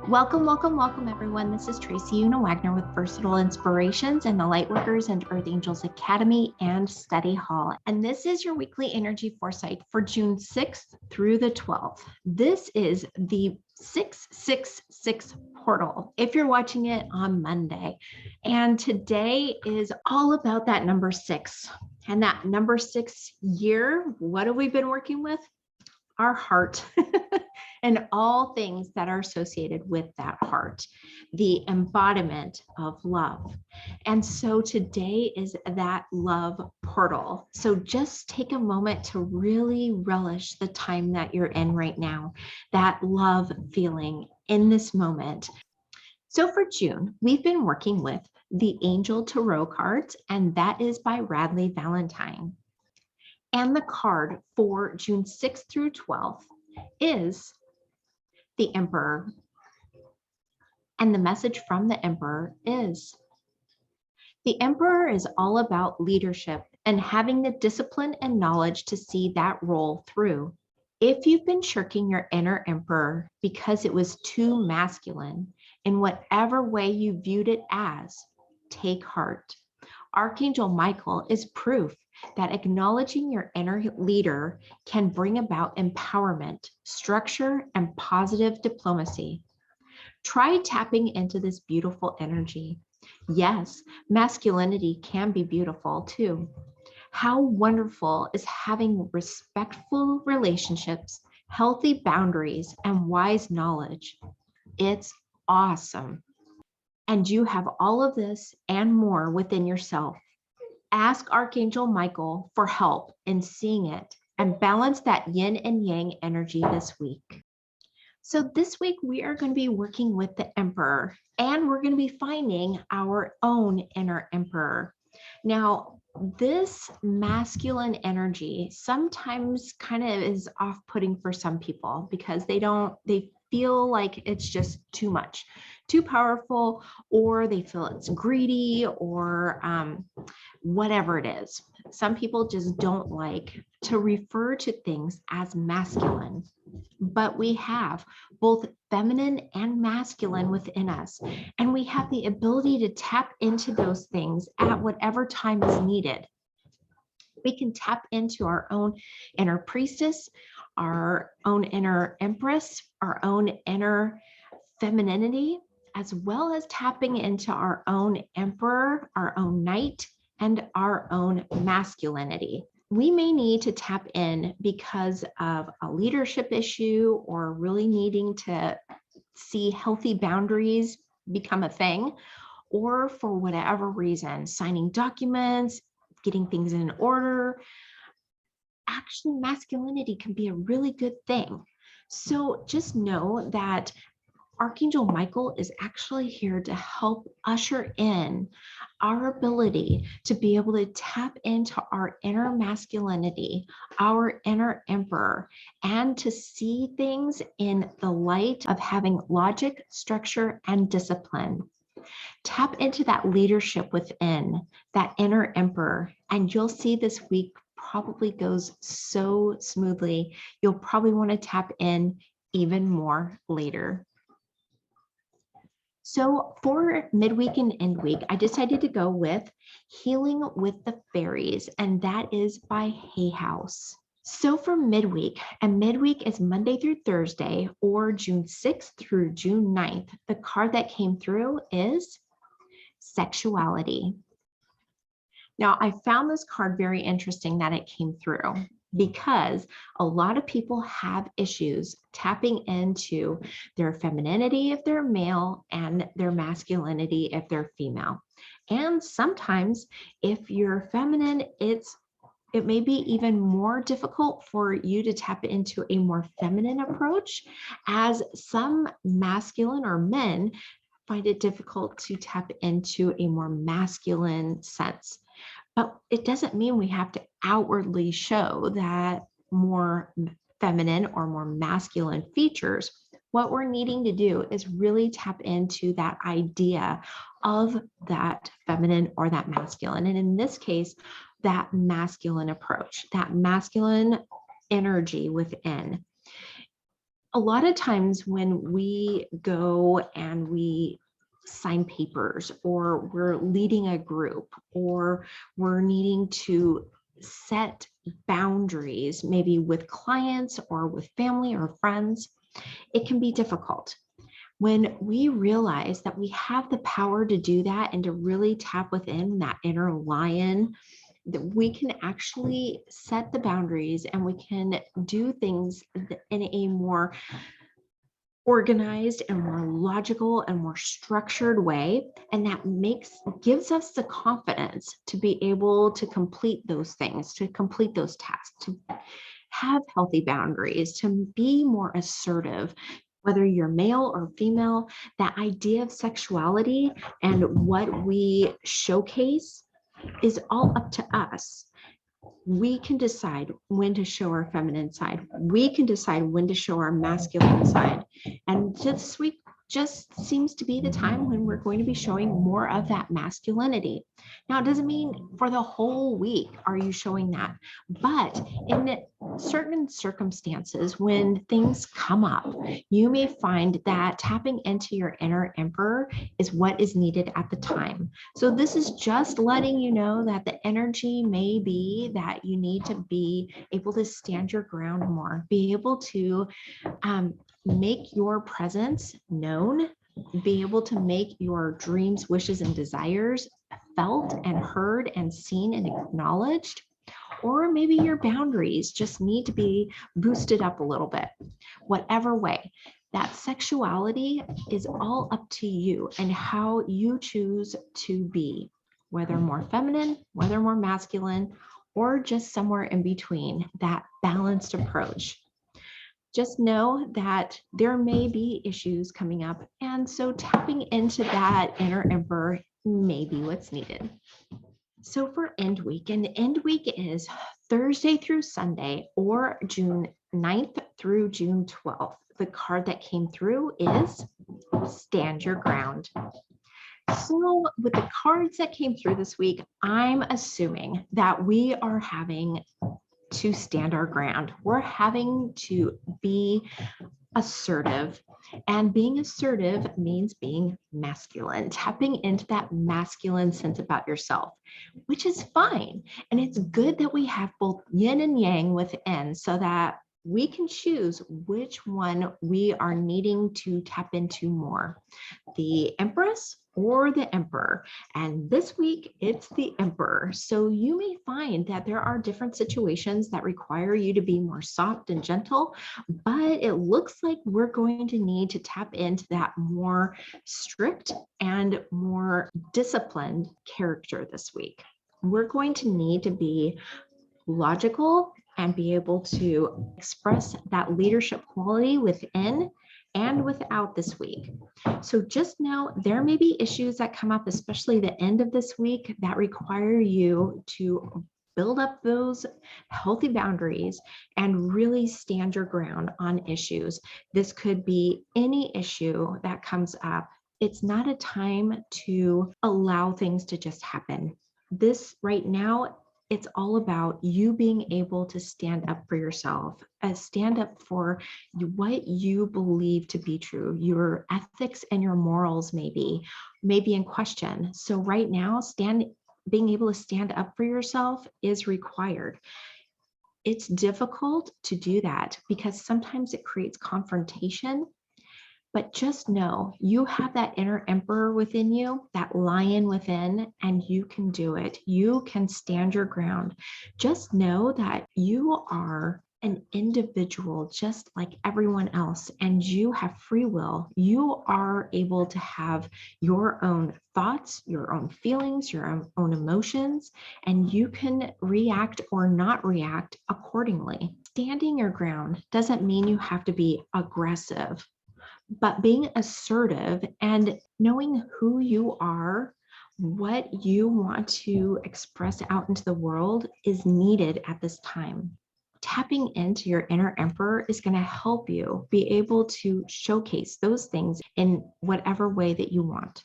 Welcome, welcome, welcome, everyone. This is Tracy Una Wagner with Versatile Inspirations and the Lightworkers and Earth Angels Academy and Study Hall. And this is your weekly energy foresight for June 6th through the 12th. This is the 666 portal if you're watching it on Monday. And today is all about that number 6. And that number 6 year, what have we been working with? Our heart and all things that are associated with that heart, the embodiment of love. And so today is that love portal. So just take a moment to really relish the time that you're in right now, that love feeling in this moment. So for June, we've been working with the Angel Tarot cards, and that is by Radleigh Valentine. And the card for June 6th through 12th is the Emperor. And the message from the Emperor is, the Emperor is all about leadership and having the discipline and knowledge to see that role through. If you've been shirking your inner Emperor because it was too masculine, in whatever way you viewed it as, take heart. ArchAngel Michael is proof that acknowledging your inner leader can bring about empowerment, structure, and positive diplomacy. Try tapping into this beautiful energy. Yes, masculinity can be beautiful too. How wonderful is having respectful relationships, healthy boundaries, and wise knowledge. It's awesome. And you have all of this and more within yourself. Ask Archangel Michael for help in seeing it and balance that yin and yang energy this week. So this week we are going to be working with the Emperor, and we're going to be finding our own inner Emperor. Now, this masculine energy sometimes kind of is off-putting for some people because they feel like it's just too much, too powerful, or they feel it's greedy, or whatever it is. Some people just don't like to refer to things as masculine, but we have both feminine and masculine within us, and we have the ability to tap into those things at whatever time is needed. We can tap into our own inner priestess, our own inner empress, our own inner femininity, as well as tapping into our own emperor, our own knight, and our own masculinity. We may need to tap in because of a leadership issue or really needing to see healthy boundaries become a thing, or for whatever reason, signing documents, getting things in order. Actually, masculinity can be a really good thing. So just know that Archangel Michael is actually here to help usher in our ability to be able to tap into our inner masculinity, our inner emperor, and to see things in the light of having logic, structure, and discipline. Tap into that leadership within, that inner emperor, and you'll see this week probably goes so smoothly. You'll probably want to tap in even more later. So for midweek and end week, I decided to go with Healing with the Fairies, and that is by Hay House. So for midweek, and midweek is Monday through Thursday, or June 6th through June 9th, the card that came through is Sexuality. Now, I found this card very interesting that it came through, because a lot of people have issues tapping into their femininity if they're male and their masculinity if they're female. And sometimes if you're feminine, it may be even more difficult for you to tap into a more feminine approach, as some masculine or men find it difficult to tap into a more masculine sense. But it doesn't mean we have to outwardly show that more feminine or more masculine features. What we're needing to do is really tap into that idea of that feminine or that masculine. And in this case, that masculine approach, that masculine energy within. A lot of times when we go and we sign papers, or we're leading a group, or we're needing to set boundaries, maybe with clients or with family or friends, it can be difficult. When we realize that we have the power to do that and to really tap within that inner lion, that we can actually set the boundaries and we can do things in a more organized and more logical and more structured way, and that gives us the confidence to be able to complete those things, to complete those tasks, to have healthy boundaries, to be more assertive. Whether you're male or female, that idea of sexuality and what we showcase is all up to us. We can decide when to show our feminine side. We can decide when to show our masculine side. And this week just seems to be the time when we're going to be showing more of that masculinity. Now, it doesn't mean for the whole week are you showing that, but in certain circumstances, when things come up, you may find that tapping into your inner emperor is what is needed at the time. So this is just letting you know that the energy may be that you need to be able to stand your ground more, be able to make your presence known, be able to make your dreams, wishes, and desires felt and heard and seen and acknowledged. Or maybe your boundaries just need to be boosted up a little bit. Whatever way, that sexuality is all up to you and how you choose to be, whether more feminine, whether more masculine, or just somewhere in between, that balanced approach. Just know that there may be issues coming up. And so tapping into that inner emperor may be what's needed. So for end week, and end week is Thursday through Sunday, or June 9th through June 12th. The card that came through is Stand Your Ground. So with the cards that came through this week, I'm assuming that we are having to stand our ground. We're having to be assertive. And being assertive means being masculine, tapping into that masculine sense about yourself, which is fine. And it's good that we have both yin and yang within so that we can choose which one we are needing to tap into more, the Empress or the Emperor. And this week it's the Emperor. So you may find that there are different situations that require you to be more soft and gentle, but it looks like we're going to need to tap into that more strict and more disciplined character this week. We're going to need to be logical and be able to express that leadership quality within and without this week. So just know there may be issues that come up, especially the end of this week, that require you to build up those healthy boundaries and really stand your ground on issues. This could be any issue that comes up. It's not a time to allow things to just happen. This right now, it's all about you being able to stand up for yourself, stand up for what you believe to be true. Your ethics and your morals may be in question. So right now, being able to stand up for yourself is required. It's difficult to do that because sometimes it creates confrontation. But just know you have that inner emperor within you, that lion within, and you can do it. You can stand your ground. Just know that you are an individual just like everyone else, and you have free will. You are able to have your own thoughts, your own feelings, your own emotions, and you can react or not react accordingly. Standing your ground doesn't mean you have to be aggressive, but being assertive and knowing who you are, what you want to express out into the world is needed at this time. Tapping into your inner emperor is going to help you be able to showcase those things in whatever way that you want.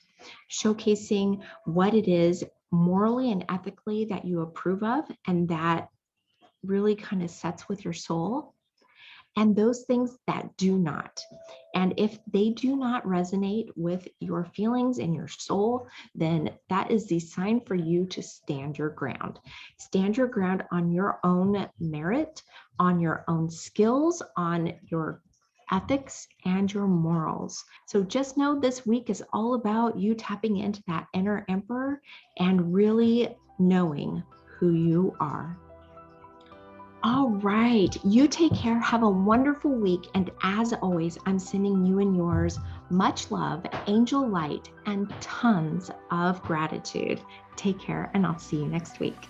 Showcasing what it is morally and ethically that you approve of and that really kind of sets with your soul, and those things that do not. And if they do not resonate with your feelings and your soul, then that is the sign for you to stand your ground. Stand your ground on your own merit, on your own skills, on your ethics, and your morals. So just know this week is all about you tapping into that inner emperor and really knowing who you are. All right. You take care. Have a wonderful week. And as always, I'm sending you and yours much love, angel light, and tons of gratitude. Take care, and I'll see you next week.